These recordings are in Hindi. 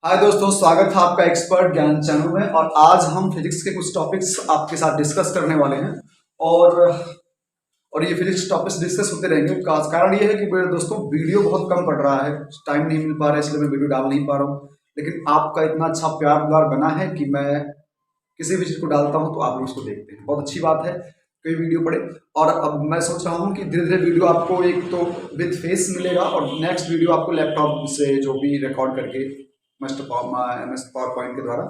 हाय दोस्तों, स्वागत है आपका एक्सपर्ट ज्ञान चैनल में। और आज हम फिजिक्स के कुछ टॉपिक्स आपके साथ डिस्कस करने वाले हैं। और और ये फिजिक्स टॉपिक्स डिस्कस होते रहेंगे। कारण ये है कि मेरे दोस्तों वीडियो बहुत कम पड़ रहा है, टाइम नहीं मिल पा रहा है, इसलिए मैं वीडियो डाल नहीं पा रहा हूँ। लेकिन आपका इतना अच्छा प्यार दुलार बना है कि मैं किसी भी चीज़ को डालता हूँ तो आप लोग उसको देखते हैं। बहुत अच्छी बात है, कोई वीडियो पड़े। और अब मैं सोच रहा हूँ कि धीरे धीरे वीडियो आपको एक तो विद फेस मिलेगा और नेक्स्ट वीडियो आपको लैपटॉप से जो भी रिकॉर्ड करके MS पावर पॉइंट के द्वारा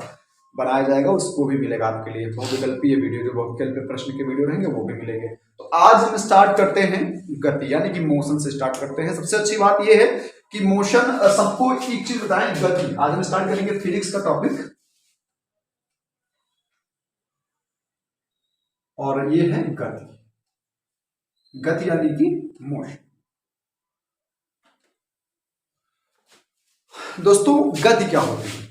बनाया जाएगा उसको भी मिलेगा आपके लिए। बहुविकल्पीय वीडियो, जो बहुविकल्पीय प्रश्न के वीडियो रहेंगे वो भी मिलेंगे। तो आज हम स्टार्ट करते हैं गति यानी कि मोशन से स्टार्ट करते हैं। सबसे अच्छी बात ये है कि मोशन, सबको एक चीज बताएं, गति। आज हम स्टार्ट करेंगे फिजिक्स का टॉपिक और ये है गति। गति यानी कि मोशन। दोस्तों, गति क्या होती है?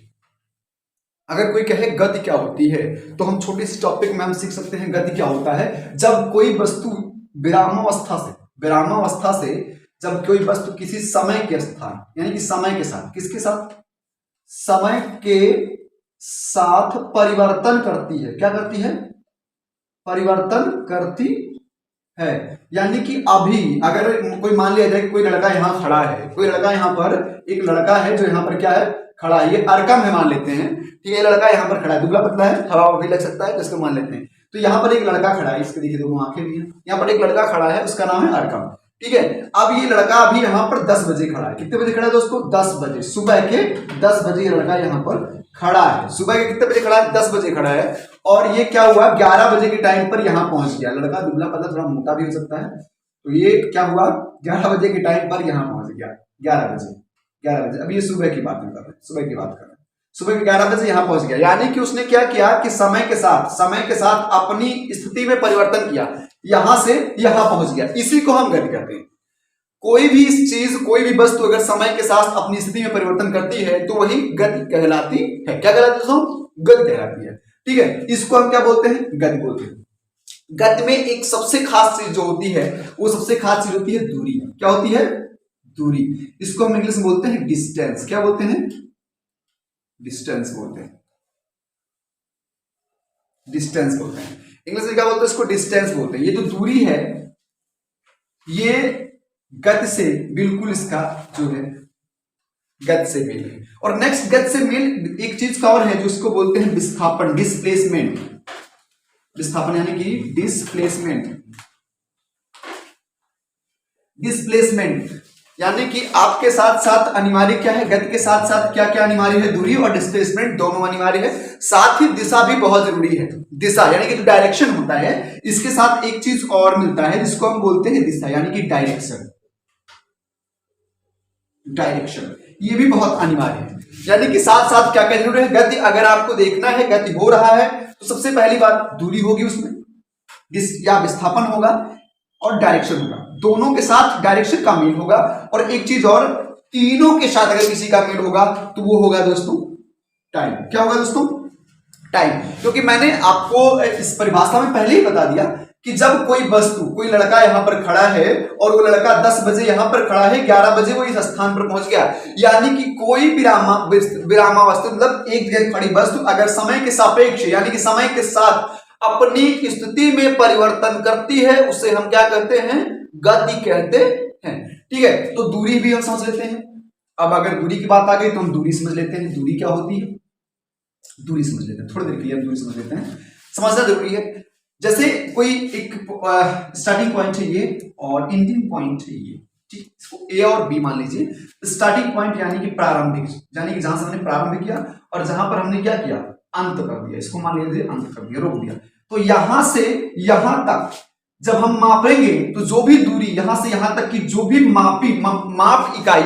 अगर कोई कहे गति क्या होती है तो हम छोटी सी टॉपिक में हम सीख सकते हैं गति क्या होता है। जब कोई वस्तु विरामावस्था से जब कोई वस्तु किसी समय के स्थान यानी कि समय के साथ, किसके साथ? समय के साथ परिवर्तन करती है। क्या करती है? परिवर्तन करती है। यानी कि अभी अगर कोई मान लिया जाए कि कोई लड़का यहाँ खड़ा है, कोई लड़का यहाँ पर, एक लड़का है जो यहाँ पर क्या है, खड़ा है। ये अरकम है मान लेते हैं, ठीक है। ये लड़का यहाँ पर खड़ा है, दुबला पतला है, हवा भी लग सकता है, जिसको मान लेते हैं। तो यहाँ पर एक लड़का खड़ा है, इसके देखिए दोनों आंखें भी हैं। यहाँ पर एक लड़का खड़ा है, उसका नाम है अरकम, ठीक है। अब ये लड़का अभी यहाँ पर 10 बजे खड़ा है। कितने बजे खड़ा है दोस्तों? 10 बजे, सुबह के 10 बजे लड़का यहाँ पर खड़ा है। सुबह के कितने बजे खड़ा है? 10 बजे खड़ा है। और ये क्या हुआ, 11 बजे के टाइम पर यहाँ पहुंच गया। लड़का दुबला पतला, थोड़ा मोटा भी हो सकता है। तो ये क्या हुआ, 11 बजे के टाइम पर यहाँ पहुंच गया। 11 बजे, अब ये सुबह की बात कर रहे हैं, सुबह की बात कर रहे हैं। सुबह के 11 बजे यहाँ पहुंच गया। यानी कि उसने क्या किया कि समय के साथ अपनी स्थिति में परिवर्तन किया, यहां से यहां पहुंच गया। इसी को हम गति कहते हैं। कोई भी चीज, कोई भी वस्तु अगर समय के साथ अपनी स्थिति में परिवर्तन करती है तो वही गति कहलाती है। क्या कहलाती है दोस्तों? गति कहलाती है, ठीक है। इसको हम क्या बोलते हैं? गति बोलते हैं। गति में एक सबसे खास चीज जो होती है, वो सबसे खास चीज होती है दूरी। क्या होती है? दूरी। इसको हम इंग्लिश में बोलते हैं डिस्टेंस। क्या बोलते हैं? डिस्टेंस बोलते हैं। डिस्टेंस बोलते हैं इंग्लिश में, क्या बोलते हैं इसको? डिस्टेंस बोलते हैं। ये जो दूरी है ये गति से बिल्कुल, इसका जो है गति से मेल है। और नेक्स्ट गति से मेल एक चीज का और है जो इसको बोलते हैं विस्थापन, डिस्प्लेसमेंट। विस्थापन यानी कि डिस्प्लेसमेंट यानी कि आपके साथ साथ अनिवार्य क्या है? गति के साथ साथ क्या क्या अनिवार्य है? दूरी और डिस्प्लेसमेंट दोनों अनिवार्य है। साथ ही दिशा भी बहुत जरूरी है। दिशा यानी कि जो डायरेक्शन होता है, इसके साथ एक चीज और मिलता है जिसको हम बोलते हैं दिशा यानी कि डायरेक्शन। ये भी बहुत अनिवार्य है। यानी कि साथ साथ क्या क्या जरूरी है? गति अगर आपको देखना है गति हो रहा है तो सबसे पहली बात दूरी होगी, उसमें या विस्थापन होगा और डायरेक्शन होगा। दोनों के साथ डायरेक्शन का मेल होगा। और एक चीज और, तीनों के साथ अगर किसी का मेल होगा तो वो होगा दोस्तों टाइम। क्या होगा दोस्तों? टाइम। क्योंकि मैंने आपको इस परिभाषा में पहले ही बता दिया कि जब कोई वस्तु, कोई लड़का यहाँ पर खड़ा है और वो लड़का 10 बजे यहाँ पर खड़ा है, 11 बजे वो इस स्थान पर पहुंच गया। यानी कि कोई विरामावस्था मतलब एक जगह खड़ी वस्तु अगर समय के सापेक्ष यानी कि समय के साथ अपनी स्थिति में परिवर्तन करती है, उसे हम क्या कहते हैं? गति कहते हैं, ठीक है। तो दूरी भी हम समझ लेते हैं। अब अगर दूरी की बात आ गई तो हम दूरी समझ लेते हैं। दूरी क्या होती है? दूरी समझ लेते हैं, थोड़ी देर के लिए दूरी समझ लेते हैं, समझना जरूरी है। जैसे कोई एक स्टार्टिंग पॉइंट है ये और एंडिंग पॉइंट है ये, ठीक। इसको ए और बी मान लीजिए। स्टार्टिंग पॉइंट यानी कि प्रारंभिक, यानी कि जहां से हमने प्रारंभ किया और जहां पर हमने क्या किया? अंत कर दिया। इसको मान लीजिए अंत कर दिया, रोक दिया। तो यहां से यहां तक जब हम मापेंगे तो जो भी दूरी यहां से यहां तक की जो भी माप की इकाई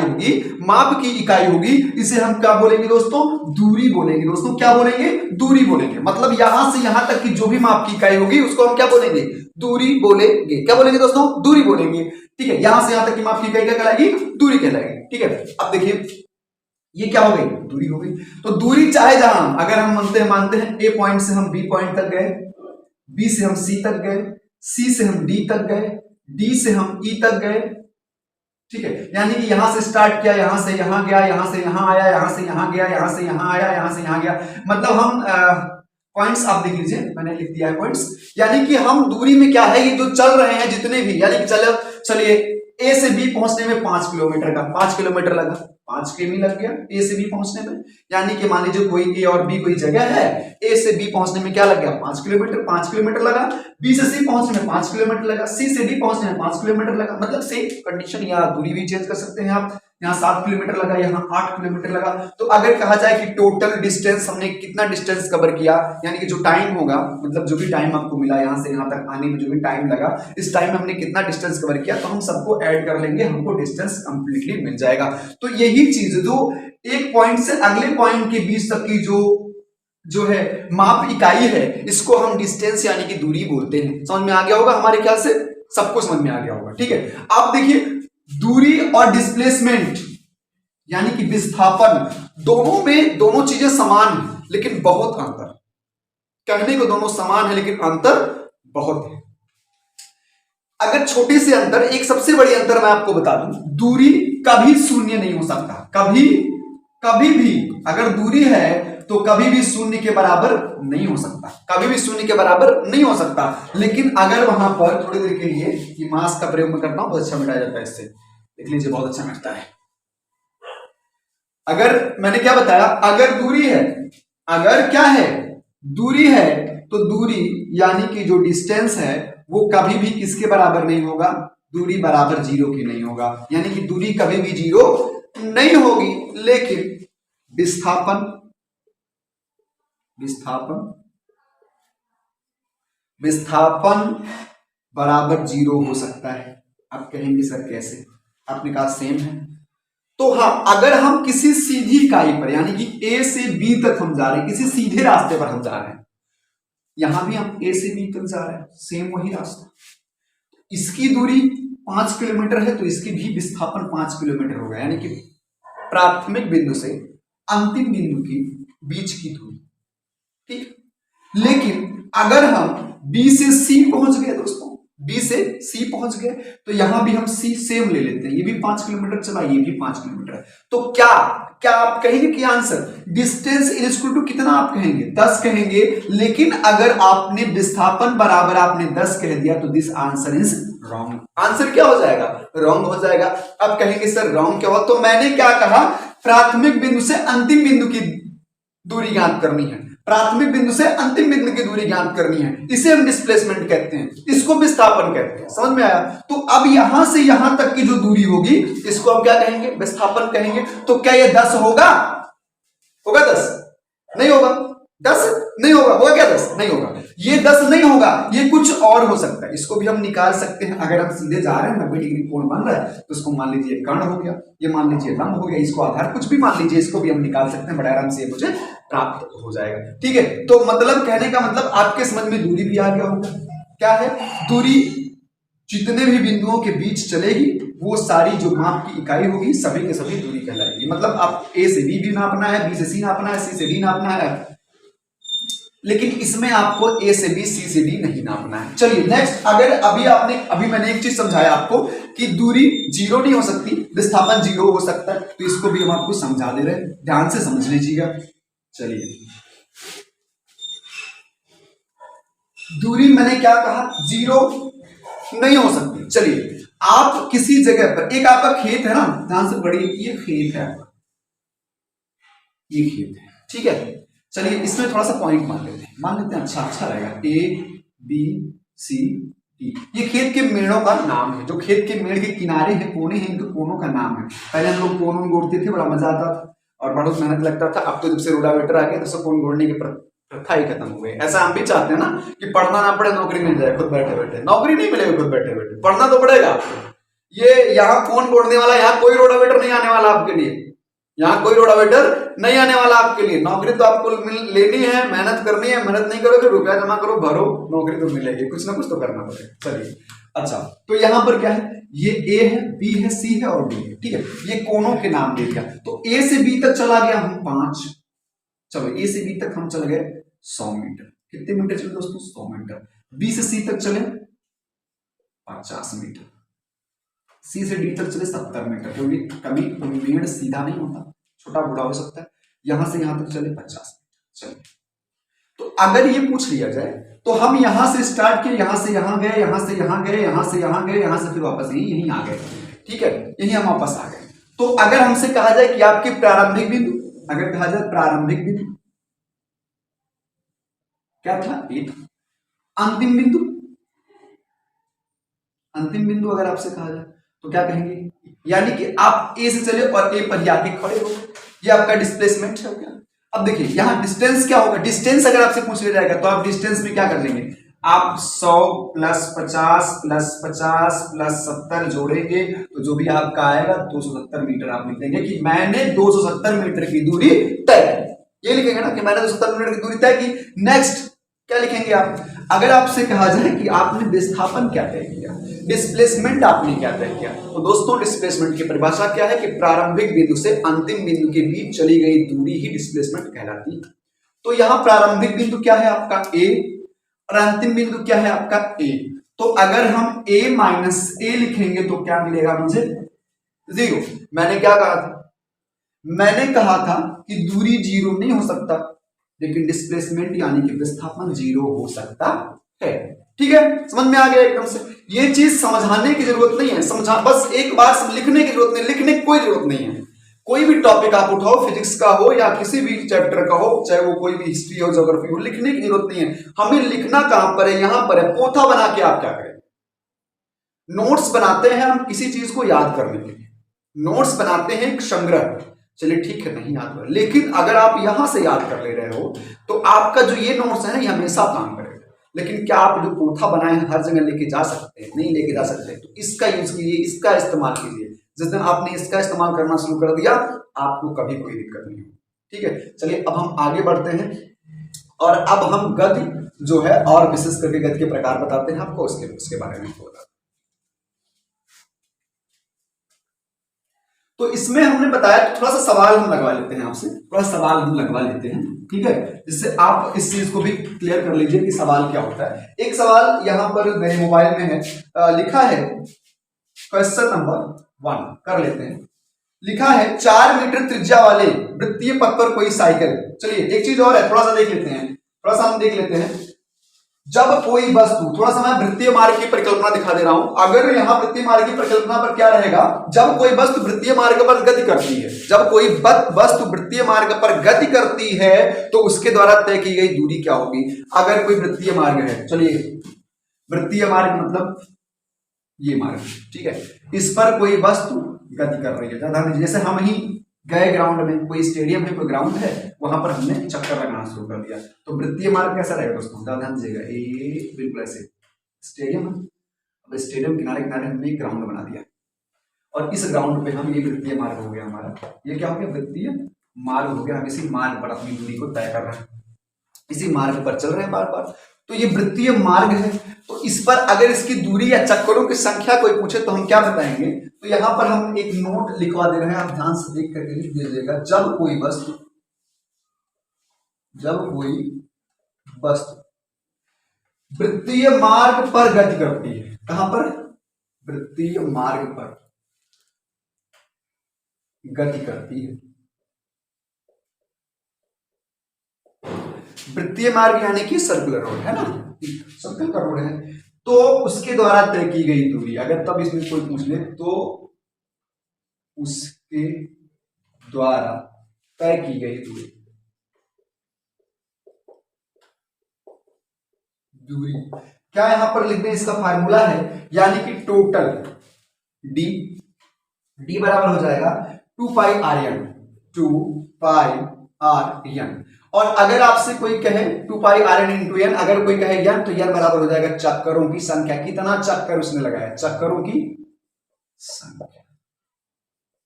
होगी, इसे हम क्या बोलेंगे दोस्तों? दूरी बोलेंगे। दोस्तों क्या बोलेंगे? दूरी बोलेंगे। मतलब यहां से यहां तक की जो भी माप की इकाई होगी उसको हम क्या बोलेंगे? दूरी बोलेंगे। क्या बोलेंगे दोस्तों? दूरी बोलेंगे, ठीक है। यहां से यहां तक की माप की इकाई क्या कहलाएगी? दूरी कहलाएगी, ठीक है। अब देखिए ये क्या हो गई? दूरी हो गई। तो दूरी चाहे जहां, अगर हम मानते हैं ए पॉइंट से हम बी पॉइंट तक गए, बी से हम सी तक गए, सी से हम डी तक गए, डी से हम ई तक गए, ठीक है, यानी कि यहां से स्टार्ट किया, यहां से यहां गया, यहां से यहां आया, यहां से यहां गया, यहां से यहां आया, यहां से यहां गया। मतलब हम पॉइंट्स आप देख लीजिए, मैंने लिख दिया है पॉइंट्स, यानी कि हम दूरी में क्या है, ये जो चल रहे हैं जितने भी, यानी कि चलिए ए से बी पहुंचने में 5 किलोमीटर का 5 किलोमीटर लगा, 5 किमी लग गया ए से बी पहुंचने में। यानी कि मान लीजिए कोई ए और बी कोई जगह है, ए से बी पहुंचने में क्या लग गया, 5 किलोमीटर, 5 किलोमीटर लगा। बी से सी पहुंचने में 5 किलोमीटर लगा, सी से डी पहुंचने में 5 किलोमीटर लगा। मतलब सेम कंडीशन, या दूरी भी चेंज कर सकते हैं आप, यहाँ 7 किलोमीटर लगा, यहाँ 8 किलोमीटर लगा। तो अगर कहा जाए कि टोटल डिस्टेंस हमने कितना डिस्टेंस कवर किया, यानी कि जो टाइम होगा, मतलब जो भी टाइम आपको मिला यहाँ से यहाँ तक आने में जो भी टाइम लगा, इस टाइम में हमने कितना डिस्टेंस कवर किया, तो हम सबको ऐड कर लेंगे, हमको डिस्टेंस कंप्लीटली मिल जाएगा। तो यही चीज जो एक पॉइंट से अगले पॉइंट के बीच तक की जो है माप इकाई है, इसको हम डिस्टेंस यानी कि दूरी बोलते हैं। समझ में आ गया होगा, हमारे ख्याल से सबको समझ में आ गया होगा। ठीक है, अब देखिए दूरी और डिस्प्लेसमेंट यानी कि विस्थापन, दोनों में दोनों चीजें समान है लेकिन बहुत अंतर, कहने को दोनों समान है लेकिन अंतर बहुत है। अगर छोटे से अंतर, एक सबसे बड़ी अंतर मैं आपको बता दूं, दूरी कभी शून्य नहीं हो सकता, कभी भी अगर दूरी है तो कभी भी शून्य के बराबर नहीं हो सकता, कभी भी शून्य के बराबर नहीं हो सकता। लेकिन अगर वहां पर थोड़ी देर के लिए ये मास का प्रयोग मैं करता हूं, बहुत अच्छा मिटाया जाता है इससे, देख लीजिए बहुत अच्छा मिटता है। अगर मैंने क्या बताया, अगर दूरी है, अगर क्या है, दूरी है, तो दूरी यानी कि जो डिस्टेंस है वो कभी भी किसके बराबर नहीं होगा, दूरी बराबर जीरो की नहीं होगा, यानी कि दूरी कभी भी जीरो नहीं होगी। लेकिन विस्थापन बराबर जीरो हो सकता है। आप कहेंगे सर कैसे, आपने कहा सेम है। तो हाँ, अगर हम किसी सीधी इकाई पर यानी कि ए से बी तक हम जा रहे हैं, किसी सीधे रास्ते पर हम जा रहे हैं, यहां भी हम ए से बी तक जा रहे हैं, सेम वही रास्ता, इसकी दूरी 5 किलोमीटर है तो इसकी भी विस्थापन 5 किलोमीटर होगा, यानी कि प्राथमिक बिंदु से अंतिम बिंदु की बीच की दूरी। ठीक, लेकिन अगर हम बी से सी पहुंच गए दोस्तों, बी से सी पहुंच गए, तो यहां भी हम सी सेम ले लेते हैं, ये भी 5 किलोमीटर चला, ये भी 5 किलोमीटर है। तो क्या आप कहेंगे कि answer distance is equal to कितना, आप कहेंगे 10 कहेंगे। लेकिन अगर आपने विस्थापन बराबर आपने 10 कह दिया तो this answer is wrong. Answer क्या हो जाएगा, रॉन्ग हो जाएगा। अब कहेंगे सर रॉन्ग क्या हो, तो मैंने क्या कहा, प्राथमिक बिंदु से अंतिम बिंदु की दूरी ज्ञात करनी है, प्राथमिक बिंदु से अंतिम बिंदु की दूरी ज्ञात करनी है, इसे हम डिस्प्लेसमेंट कहते हैं, इसको विस्थापन कहते हैं। समझ में आया। तो अब यहां से यहां तक की जो दूरी होगी इसको हम क्या कहेंगे, विस्थापन कहेंगे। तो क्या ये 10 होगा 10 नहीं होगा, 10 नहीं होगा, होगा क्या 10 नहीं होगा, ये 10 नहीं होगा, ये कुछ और हो सकता है, इसको भी हम निकाल सकते हैं। अगर हम सीधे जा रहे हैं 90 डिग्री कोण बन रहा है तो इसको मान लीजिए कर्ण हो गया, ये मान लीजिए लंब हो गया, इसको आधार कुछ भी मान लीजिए, इसको भी हम निकाल सकते हैं, बड़े आराम से मुझे प्राप्त हो जाएगा। ठीक है, तो मतलब कहने का मतलब आपके समझ में दूरी भी आ गया होगा। क्या है दूरी, जितने भी बिंदुओं के बीच चलेगी वो सारी जो माप की इकाई होगी सभी के सभी दूरी कहलाएगी। मतलब आप ए से बी भी नापना है, बी से सी नापना है, सी से डी नापना है, लेकिन इसमें आपको ए से बी सी से डी नहीं नापना है। चलिए नेक्स्ट, अगर अभी मैंने एक चीज समझाया आपको कि दूरी जीरो नहीं हो सकती, विस्थापन जीरो हो सकता है, तो इसको भी हम आपको समझा दे रहे हैं, ध्यान से समझ लीजिएगा। चलिए दूरी मैंने क्या कहा, जीरो नहीं हो सकती। चलिए आप किसी जगह पर, एक आपका खेत है ना, ध्यान से पढ़िए, ये खेत है आपका, ये खेत है, ठीक है। चलिए इसमें थोड़ा सा पॉइंट मान लेते हैं, अच्छा रहेगा, ए बी सी डी, ये खेत के मेड़ों का नाम है, जो खेत के मेड़ के किनारे हैं, कोने हैं, इनके कोनों का नाम है। पहले हम लोग कोन गोड़ते थे, बड़ा मजा आता था और बड़ा मेहनत लगता था। अब तो जब से रोटावेटर आ गया तो सब कोन गोड़ने की प्रथा ही खत्म हो गई। ऐसा हम भी चाहते हैं ना कि पढ़ना ना पड़े, नौकरी मिल जाए खुद बैठे बैठे। नौकरी नहीं मिलेगी खुद बैठे बैठे, पढ़ना तो पड़ेगा। ये यहाँ कोन गोड़ने वाला, यहाँ कोई रोटावेटर नहीं आने वाला आपके लिए, यहाँ कोई रोटावेटर नहीं आने वाला आपके लिए। नौकरी तो आपको लेनी है, मेहनत करनी है, मेहनत नहीं करोगे रुपया जमा करो भरो, नौकरी तो मिलेगी, कुछ ना कुछ तो करना पड़ेगा। चलिए अच्छा, तो यहाँ पर क्या है, ये ए है, बी है, सी है और डी है, ठीक है। ये कोनों के नाम दे दिया, तो ए से बी तक चला गया हम 5, चलो ए से बी तक हम चल गए 100 मीटर। कितने मीटर चले दोस्तों, 100 मीटर। बी से सी तक चले 50 मीटर, सी से डी तक चले 70 मीटर, क्योंकि कभी मेड़ सीधा नहीं होता, छोटा बड़ा हो सकता है। यहां से यहां तक चले 50 मीटर। चलिए, तो अगर ये पूछ लिया जाए तो हम यहां से स्टार्ट किए, यहां से यहां गए, यहां से यहां गए, यहां से यहां गए, यहां से फिर वापस यहीं आ गए, ठीक है, यहीं हम वापस आ गए। तो अगर हमसे कहा जाए कि आपके प्रारंभिक बिंदु, अगर कहा जाए प्रारंभिक बिंदु क्या था, ए था। अंतिम बिंदु, अंतिम बिंदु अगर आपसे कहा जाए तो क्या कहेंगे, यानी कि आप ए से चले और ए पर जाके खड़े हो, ये आपका डिस्प्लेसमेंट है क्या। अब देखिए यहां डिस्टेंस क्या होगा, डिस्टेंस अगर आपसे पूछ लिया जाएगा तो आप डिस्टेंस में क्या कर लेंगे, आप 100 प्लस 50 प्लस 50 प्लस 70 जोड़ेंगे तो जो भी आपका आएगा 270 मीटर आप लिख देंगे कि मैंने 270 मीटर की दूरी तय की। ये लिखेंगे ना कि मैंने 270 मीटर की दूरी तय की। नेक्स्ट क्या लिखेंगे आप, अगर आपसे कहा जाए कि आपने विस्थापन क्या तय किया, डिस्प्लेसमेंट आपने क्या तय किया, तो दोस्तों डिस्प्लेसमेंट की परिभाषा क्या है कि प्रारंभिक बिंदु से अंतिम बिंदु के बीच चली गई दूरी ही डिस्प्लेसमेंट कहलाती है। तो यहां प्रारंभिक बिंदु क्या है आपका ए और अंतिम बिंदु क्या है आपका ए। तो अगर हम a माइनस ए लिखेंगे तो क्या मिलेगा मुझे, 0। मैंने क्या कहा था, मैंने कहा था कि दूरी 0 नहीं हो सकता, लेकिन डिस्प्लेसमेंट यानी कि विस्थापन 0 हो सकता है। ठीक है, समझ में आ गया एकदम से। ये चीज समझाने की जरूरत नहीं है, समझा बस एक बार लिखने की जरूरत नहीं, लिखने की कोई जरूरत नहीं है। कोई भी टॉपिक आप उठाओ, फिजिक्स का हो या किसी भी चैप्टर का हो, चाहे वो कोई भी हिस्ट्री हो, ज्योग्राफी हो, लिखने की जरूरत नहीं है। हमें लिखना कहां पर है, यहां पर है। पोथा बना के आप क्या करें, नोट्स बनाते हैं हम किसी चीज को याद करने के लिए, नोट्स बनाते हैं एक संग्रह। चलिए ठीक है, नहीं याद हो, लेकिन अगर आप यहां से याद कर ले रहे हो तो आपका जो ये नोट्स है ना, ये हमेशा काम करेगा। लेकिन क्या आप जो पोथा बनाए हैं हर जगह लेके जा सकते हैं, नहीं लेके जा सकते, तो इसका यूज कीजिए, इसका इस्तेमाल कीजिए। जिस दिन आपने इसका इस्तेमाल करना शुरू कर दिया, आपको कभी कोई दिक्कत नहीं होगी। ठीक है, चलिए अब हम आगे बढ़ते हैं और अब हम गति जो है और विशेष करके गति के प्रकार बताते हैं आपको, उसके बारे में बताते हैं। तो इसमें हमने बताया, थोड़ा सा सवाल हम लगवा लेते हैं आपसे, थोड़ा सवाल हम लगवा लेते हैं, ठीक है, जिससे आप इस चीज को भी क्लियर कर लीजिए कि सवाल क्या होता है। एक सवाल यहां पर मेरे मोबाइल में है, लिखा है क्वेश्चन नंबर 1, कर लेते हैं। लिखा है 4 मीटर त्रिज्या वाले वृत्तीय पथ पर कोई साइकिल। चलिए एक चीज और है, थोड़ा सा देख लेते हैं, थोड़ा सा हम देख लेते हैं। जब कोई वस्तु, थोड़ा सा मैं वृत्तीय मार्ग की परिकल्पना दिखा दे रहा हूं। अगर यहां वृत्तीय मार्ग की परिकल्पना पर क्या रहेगा, जब कोई वस्तु वृत्तीय मार्ग पर गति करती है, जब कोई वस्तु वृत्तीय मार्ग पर गति करती है तो उसके द्वारा तय की गई दूरी क्या होगी। अगर कोई वृत्तीय मार्ग है, चलिए वृत्तीय मार्ग मतलब ये मार्ग, ठीक है, इस पर कोई वस्तु गति कर रही है, जैसे हम ही गए ग्राउंड में, कोई स्टेडियम है, कोई ग्राउंड है, वहां पर हमने चक्कर लगाना शुरू कर दिया, तो वृत्तीय मार्ग कैसा रहेगा दोस्तों, ध्यान दीजिएगा, ये बिल्कुल ऐसे स्टेडियम है। अब स्टेडियम किनारे किनारे हमने एक ग्राउंड बना दिया और इस ग्राउंड पे हम, ये वृत्तीय मार्ग हो गया हमारा, ये क्या हो गया, वृत्तीय मार्ग हो गया। हम इसी मार्ग पर अपनी दूरी को तय कर रहे हैं, इसी मार्ग पर चल रहे हैं बार बार, तो ये वृत्तीय मार्ग है। तो इस पर अगर इसकी दूरी या चक्करों की संख्या कोई पूछे तो हम क्या बताएंगे, तो यहां पर हम एक नोट लिखवा दे रहे हैं, आप ध्यान से देख करके लिख दीजिएगा। जब कोई वस्तु वृत्तीय मार्ग पर गति करती है, कहां पर, वृत्तीय मार्ग पर गति करती है, वृत्तीय मार्ग यानी कि सर्कुलर रोड है ना, सर्कल का रोड है, तो उसके द्वारा तय की गई दूरी, अगर तब इसमें कोई पूछ ले तो उसके द्वारा तय की गई दूरी क्या यहां पर लिख दें, इसका फार्मूला है, यानी कि टोटल डी बराबर हो जाएगा 2 pi r n, 2 pi r n. और अगर आपसे कोई कहे 2 pi r n into n, अगर कोई कहे एन, तो एन बराबर हो जाएगा चक्करों की संख्या, कितना चक्कर उसने लगाया, चक्करों की संख्या।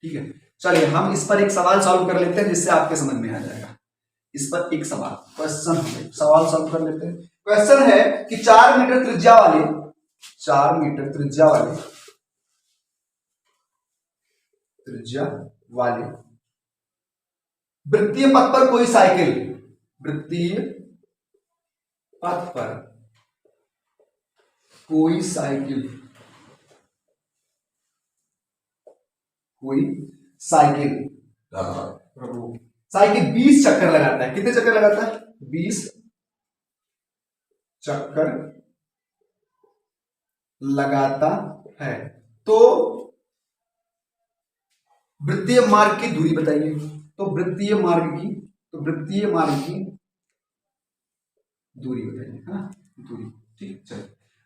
ठीक है, चलिए हम इस पर एक सवाल सॉल्व कर लेते हैं जिससे आपके समझ में आ जाएगा। इस पर एक सवाल, क्वेश्चन सवाल सॉल्व कर लेते हैं। क्वेश्चन है कि 4 मीटर त्रिज्या वाले, 4 मीटर त्रिज्या वाले वृत्तीय पथ पर कोई साइकिल, वृत्तीय पथ पर कोई साइकिल कोई साइकिल साइकिल 20 चक्कर लगाता है, कितने चक्कर लगाता है? 20 चक्कर लगाता है। तो वृत्तीय मार्ग की दूरी बताइए। तो वृत्तीय मार्ग की दूरी बताइए, है ना, दूरी। ठीक, चलो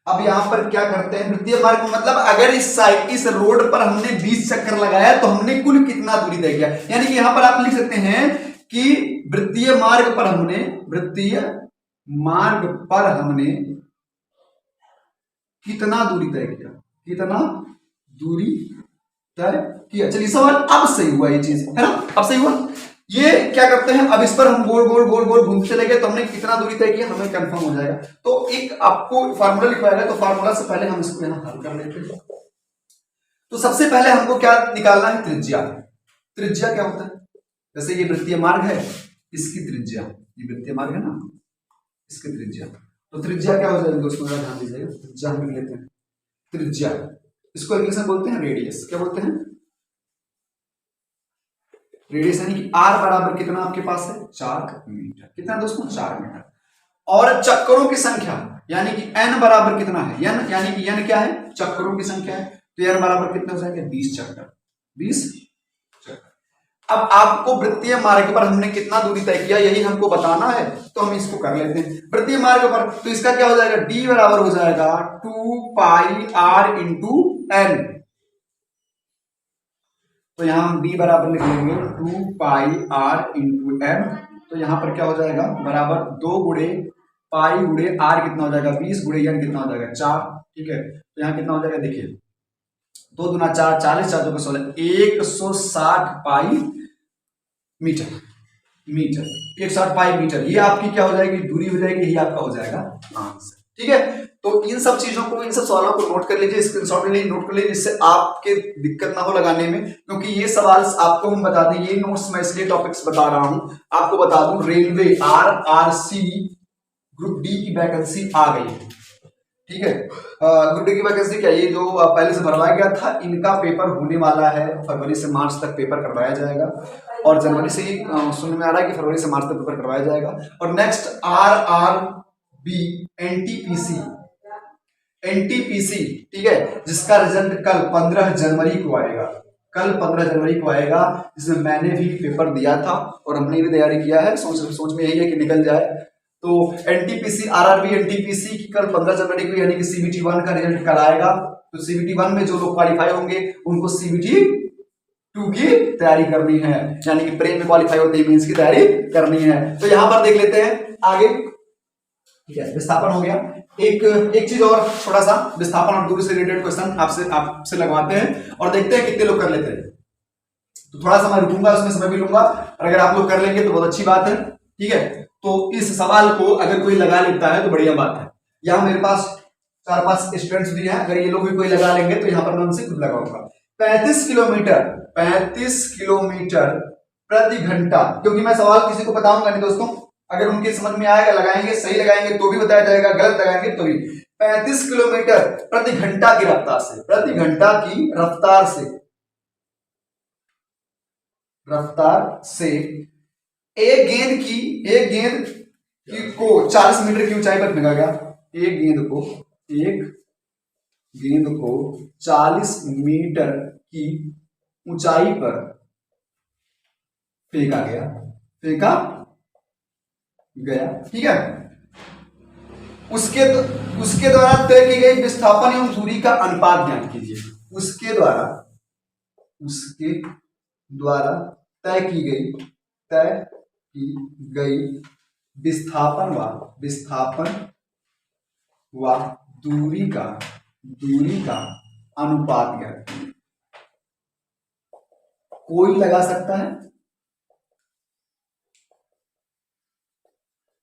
अब यहां पर क्या करते हैं, वृत्तीय मार्ग मतलब अगर इस रोड पर हमने 20 चक्कर लगाया तो हमने कुल कितना दूरी तय किया। यानी कि यहां पर आप लिख सकते हैं कि वृत्तीय मार्ग पर हमने कितना दूरी तय किया, कितना दूरी तय किया। चलिए सवाल अब सही हुआ, ये चीज है ना, अब सही हुआ। ये क्या करते हैं, अब इस पर हम गोल गोल गोल गोल घूमते चले गए तो हमने कितना दूरी तय किया, हमें कंफर्म हो जाएगा। तो एक आपको फार्मूला लिखवाएगा, तो फार्मूला से पहले हम इसको यहां हल कर लेते हैं। तो सबसे पहले हमको क्या निकालना है, त्रिज्या। त्रिज्या क्या होता है, जैसे ये वृत्तीय मार्ग है, इसकी त्रिज्या, ये वृत्तीय मार्ग है ना, इसकी त्रिज्या। तो त्रिज्या क्या हो जाएगी दोस्तों, ध्यान दीजिएगा, त्रिज्या हम लिख लेते हैं। त्रिज्या इसको इंग्लिश में बोलते हैं रेडियस। क्या बोलते हैं, रेडियस। यानी कि आर बराबर कितना आपके पास है, 4 मीटर। कितना दोस्तों, 4 मीटर। और चक्करों की संख्या यानी कि एन बराबर कितना है, एन यानी कि एन क्या है, चक्करों की संख्या है। तो एन बराबर कितने हो जाएंगे, 20 चक्कर, 20 चक्कर। अब आपको वृत्तीय मार्ग पर हमने कितना दूरी तय किया यही हमको बताना है, तो हम इसको कर लेते हैं। वृत्तीय मार्ग पर तो इसका क्या हो जाएगा, डी बराबर हो जाएगा 2 पाई आर इंटू एन। तो यहां हम d बराबर लिख लेंगे 2 पाई आर इंटू एम। तो यहां पर क्या हो जाएगा, बराबर 2 गुणे पाई गुणे आर कितना हो जाएगा, 20 गुणे एन कितना हो जाएगा, 4। ठीक है, तो यहां कितना हो जाएगा, देखिए 2 दूना 4, 40, 4 2 16, 160 पाई मीटर, 160 पाई मीटर। ये आपकी क्या हो जाएगी, दूरी हो जाएगी, यही आपका हो जाएगा आंसर। ठीक है, तो इन सब चीजों को, इन सब सवालों को नोट कर लीजिए, स्क्रीनशॉट ले लीजिए, नोट कर लीजिए, जिससे आपके दिक्कत ना हो लगाने में। क्योंकि ये सवाल आपको हम बता दें, ये नोट्स मैं इसलिए टॉपिक्स बता रहा हूं, आपको बता दूं, रेलवे RRC ग्रुप डी की वैकेंसी आ गई है। ठीक है, ग्रुप डी की वैकेंसी क्या, ये जो पहले से भरवाया गया था, इनका पेपर होने वाला है, फरवरी से मार्च तक पेपर करवाया जाएगा। और जनवरी से ही सुनने में आ रहा है कि फरवरी से मार्च तक पेपर करवाया जाएगा। और नेक्स्ट RRB एनटीपीसी, ठीक है, जिसका रिजल्ट कल 15 जनवरी को आएगा, कल 15 जनवरी को आएगा, जिसमें मैंने भी पेपर दिया था और हमने भी तैयारी किया है। सोच में यही है कि निकल जाए। तो एनटीपीसी RRB एनटीपीसी की कल 15 जनवरी को, यानी कि CBT 1 का रिजल्ट कल आएगा। तो CBT 1 में जो लोग क्वालिफाई होंगे उनको CBT 2 की तैयारी करनी है, यानी कि प्री में क्वालिफाई होते ही मेंस की तैयारी करनी है। तो यहां पर देख लेते हैं आगे। ठीक है, विस्थापन हो गया। एक चीज और, थोड़ा सा विस्थापन और दूरी से रिलेटेड क्वेश्चन आपसे लगवाते हैं और देखते हैं कितने लोग कर लेते हैं। तो थोड़ा सा मैं रुकूंगा, उसमें समय भी लूंगा, और अगर आप लोग कर लेंगे तो बहुत अच्छी बात है। ठीक है, तो इस सवाल को अगर कोई लगा लेता है तो बढ़िया बात है। यहाँ मेरे पास 4-5 स्टूडेंट्स भी हैं, अगर ये लोग भी कोई लगा लेंगे तो यहाँ पर मैं उनसे खुद लगाऊंगा। 35 किलोमीटर प्रति घंटा, क्योंकि मैं सवाल किसी को बताऊंगा नहीं दोस्तों, अगर उनके समझ में आएगा लगाएंगे, सही लगाएंगे तो भी बताया जाएगा, गलत लगाएंगे तो भी। 35 किलोमीटर प्रति घंटा की रफ्तार से, प्रति घंटा की रफ्तार से एक गेंद को 40 मीटर की ऊंचाई पर फेंका गया। एक गेंद को 40 मीटर की ऊंचाई पर फेंका गया। ठीक है, उसके द्वारा तय की गई विस्थापन एवं दूरी का अनुपात ज्ञात कीजिए। उसके द्वारा तय की गई विस्थापन व दूरी का अनुपात ज्ञात कीजिए। कोई लगा सकता है,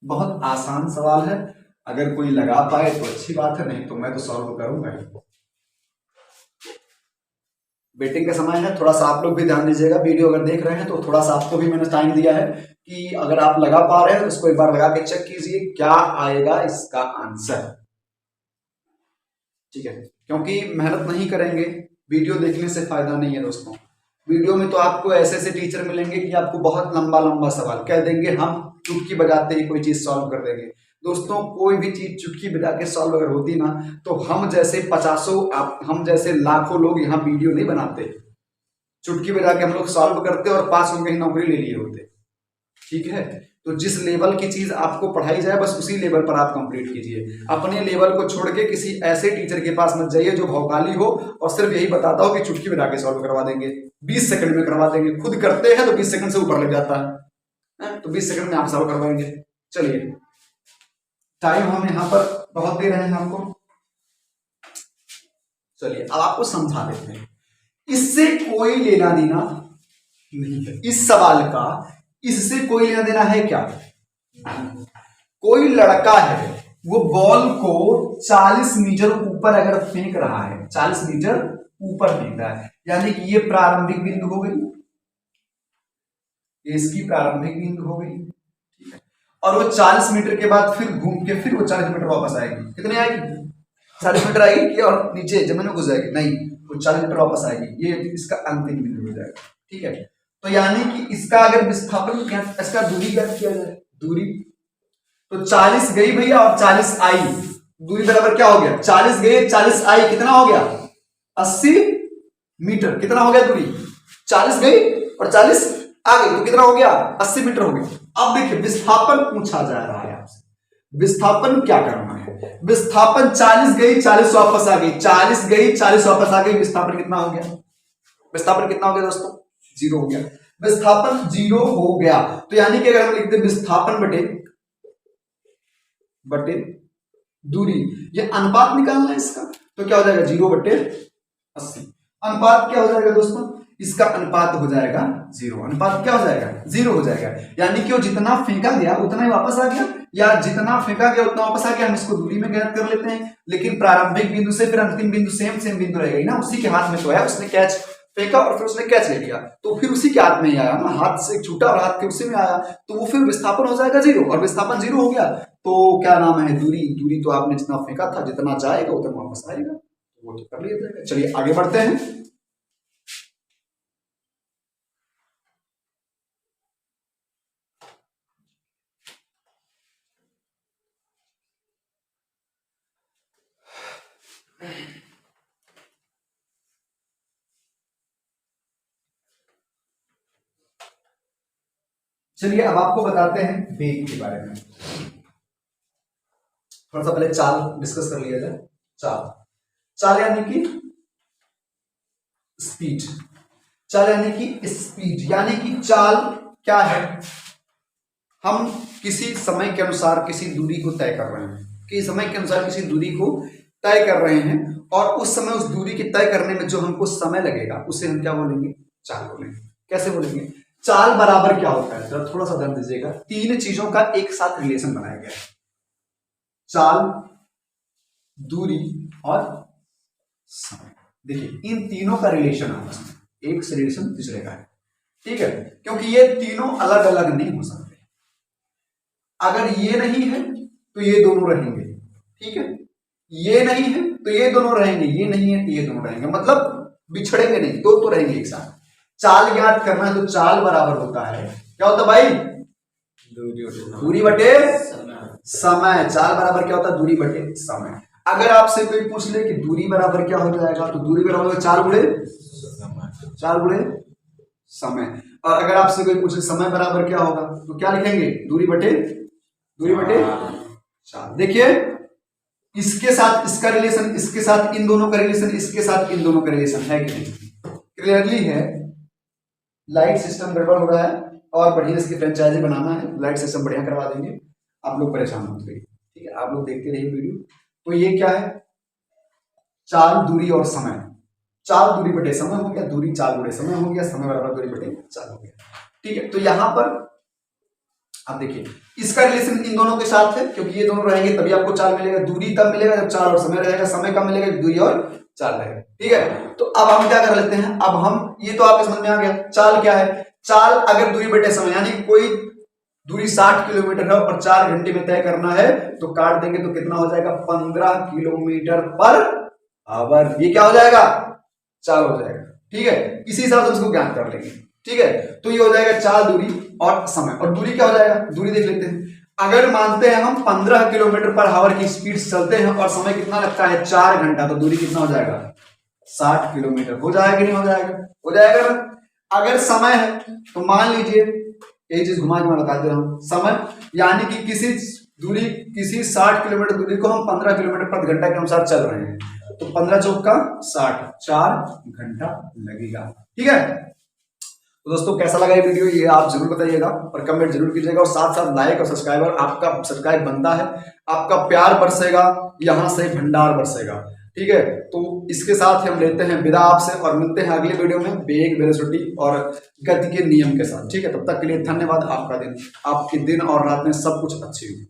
बहुत आसान सवाल है, अगर कोई लगा पाए तो अच्छी बात है, नहीं तो मैं तो सॉल्व करूंगा। वेटिंग का समय है, थोड़ा सा आप लोग भी ध्यान दीजिएगा। वीडियो अगर देख रहे हैं तो थोड़ा सा आपको भी मैंने टाइम दिया है कि अगर आप लगा पा रहे हैं तो इसको एक बार लगा के चेक कीजिए क्या आएगा इसका आंसर। ठीक है, क्योंकि मेहनत नहीं करेंगे वीडियो देखने से फायदा नहीं है दोस्तों। वीडियो में तो आपको ऐसे ऐसे टीचर मिलेंगे कि आपको बहुत लंबा लंबा सवाल कह देंगे, हम चुटकी बजाते ही कोई चीज सॉल्व कर देंगे। दोस्तों कोई भी चीज चुटकी बजा के सॉल्व अगर होती ना तो हम जैसे पचासों हम जैसे लाखों लोग यहाँ वीडियो नहीं बनाते, चुटकी बजा के हम लोग सॉल्व करते और पास होकर ही नौकरी ले लिए होते। ठीक है, तो जिस लेवल की चीज आपको पढ़ाई जाए बस उसी लेवल पर आप कंप्लीट कीजिए। अपने लेवल को छोड़ के किसी ऐसे टीचर के पास मत जाइए जो भौकाली हो और सिर्फ यही बताता हो कि चुटकी बजा के सॉल्व करवा देंगे, 20 सेकंड में करवा देंगे। खुद करते हैं तो 20 सेकंड से ऊपर लग जाता है, तो 20 सेकंड में आप सॉल्व करवाएंगे। चलिए, टाइम हम यहाँ पर बहुत दे रहे हैं आपको। चलिए अब आपको समझा देते हैं, इससे कोई लेना देना नहीं है इस सवाल का, इससे कोई लेना देना है क्या? कोई लड़का है वो बॉल को 40 मीटर ऊपर अगर फेंक रहा है, 40 मीटर ऊपर फेंक रहा है, यानी कि ये प्रारंभिक बिंदु हो गई, ये इसकी प्रारंभिक बिंदु हो गई। ठीक है, और वो 40 मीटर के बाद फिर घूम के फिर वो 40 मीटर वापस आएगी। कितने आएगी? 40 मीटर आएगी और नीचे जमीन में घुस जाएगी? नहीं, वो 40 मीटर वापस आएगी। ये इसका अंतिम बिंदु हो जाएगा। ठीक है, तो यानी कि इसका अगर विस्थापन इसका दूरी ज्ञात किया जाए, दूरी तो 40 गई भैया और 40 आई, दूरी बराबर क्या हो गया? 40 गई 40 आई, कितना हो गया? 80 मीटर। कितना हो गया दूरी? 40 गई और 40 आ गई तो कितना हो गया? 80 मीटर हो गया। अब देखिए विस्थापन पूछा जा रहा है आपसे, विस्थापन क्या करना है? विस्थापन 40 गई 40 वापस आ गई, 40 गई 40 वापस आ गई, विस्थापन कितना हो गया? विस्थापन कितना हो गया दोस्तों? 0 हो गया। विस्थापन 0 हो गया तो यानी कि अगर हम लिखते हैं विस्थापन बटे दूरी, ये अनुपात निकालना है इसका, तो क्या हो जाएगा? 0/80। अनुपात क्या हो जाएगा दोस्तों? इसका अनुपात हो जाएगा 0। अनुपात क्या हो जाएगा? 0 हो जाएगा, यानी कि वो जितना फेंका गया उतना ही वापस आ गया, या जितना फेंका गया उतना वापस आ गया। हम इसको दूरी में ज्ञात कर लेते हैं, लेकिन प्रारंभिक बिंदु से फिर अंतिम बिंदु सेम बिंदु रहेगी ना, उसी के हाथ में तो है, उसने कैच फेंका और फिर उसने कैच ले लिया तो फिर उसी के हाथ में ही आया ना, हाथ से छूटा और हाथ के उसी में आया, तो वो फिर विस्थापन हो जाएगा 0। और विस्थापन 0 हो गया तो क्या नाम है? दूरी तो आपने जितना फेंका था जितना जाएगा उतना वापस आएगा, वो तो कर लिया जाएगा। चलिए आगे बढ़ते हैं। चलिए अब आपको बताते हैं वेग के बारे में। थोड़ा सा पहले चाल डिस्कस कर लिया जाए। चाल यानी कि स्पीड, चाल यानी कि स्पीड, यानी कि चाल क्या है? हम किसी समय के अनुसार किसी दूरी को तय कर रहे हैं, किसी समय के अनुसार किसी दूरी को तय कर रहे हैं, और उस समय उस दूरी के तय करने में जो हमको समय लगेगा उसे हम क्या बोलेंगे? चाल बोलेंगे। कैसे बोलेंगे? चाल बराबर क्या होता है? जरा थोड़ा सा ध्यान दीजिएगा, 3 चीजों का एक साथ रिलेशन बनाया गया है, चाल, दूरी और समय। देखिए इन तीनों का रिलेशन आपस में एक से रिलेशन दूसरे का है। ठीक है, क्योंकि ये तीनों अलग अलग नहीं हो सकते। अगर ये नहीं है तो ये दोनों रहेंगे, ठीक है, ये नहीं है तो ये दोनों रहेंगे, ये नहीं है तो ये दोनों रहेंगे, मतलब बिछड़ेंगे नहीं, दो तो रहेंगे एक साथ। चाल ज्ञात करना है तो चाल बराबर होता है, क्या होता है भाई? दूरी बटे समय। चाल बराबर क्या होता है? दूरी बटे समय। अगर आपसे कोई पूछ ले कि दूरी बराबर क्या हो जाएगा, तो दूरी बराबर होगा 4 गुणे समय। और अगर आपसे कोई पूछे समय बराबर क्या होगा तो क्या लिखेंगे? दूरी बटे चाल। देखिए इसके साथ इसका रिलेशन, इसके साथ इन दोनों का रिलेशन, इसके साथ इन दोनों का रिलेशन है कि नहीं? क्लियरली है। लाइट सिस्टम गड़बड़ हो रहा है और बढ़िया इसकी फ्रेंचाइजी बनाना है, लाइट सिस्टम बढ़िया करवा देंगे, आप लोग परेशान मत होइए। ठीक है, आप लोग देखते रहिए वीडियो। तो ये क्या है? चाल, दूरी और समय। चाल दूरी बटे समय हो गया, दूरी चाल बटे समय हो गया, समय बराबर दूरी बटे चाल हो गया। ठीक है, तो यहां पर आप देखिए इसका रिलेशन इन दोनों के साथ है, क्योंकि ये दोनों रहेंगे तभी आपको चाल मिलेगा। दूरी तब मिलेगा जब चाल और समय रहेगा, समय कब मिलेगा? दूरी और चाल रहेगा। ठीक है, तो अब हम क्या कर लेते हैं, अब हम ये तो आपके समझ में आ गया चाल क्या है। चाल अगर दूरी बटे समय, यानी कोई दूरी 60 किलोमीटर है और 4 घंटे में तय करना है तो काट देंगे तो कितना हो जाएगा? 15 किलोमीटर पर आवर। ये क्या हो जाएगा? चाल हो जाएगा। ठीक है, इसी हिसाब से उसको ज्ञात कर लेंगे। ठीक है, तो ये हो जाएगा चाल, दूरी और समय। और दूरी क्या हो जाएगा, दूरी देख लेते हैं। अगर मानते हैं हम 15 किलोमीटर पर आवर की स्पीड से चलते हैं और समय कितना लगता है 4 घंटा, तो दूरी कितना हो जाएगा 60 किलोमीटर। हो जाएगा कि नहीं हो जाएगा, हो जाएगा ना। अगर समय है तो मान लीजिए, यही चीज घुमा के मैं बता दे रहा हूं, समय यानी कि किसी दूरी, किसी 60 किलोमीटर दूरी को हम 15 किलोमीटर प्रति घंटा के अनुसार चल रहे हैं, तो 15 चौक का 60, 4 घंटा लगेगा। ठीक है, तो दोस्तों कैसा लगा ये वीडियो, ये आप जरूर बताइएगा और कमेंट जरूर कीजिएगा, और साथ साथ लाइक और सब्सक्राइबर, आपका सब्सक्राइब बनता है, आपका प्यार बरसेगा, यहां से भंडार बरसेगा। ठीक है, तो इसके साथ ही हम लेते हैं विदा आपसे और मिलते हैं अगले वीडियो में वेग, वेलोसिटी और गति के नियम के साथ। ठीक है, तब तक के लिए धन्यवाद। आपका दिन, आपके दिन और रात में सब कुछ अच्छी हो।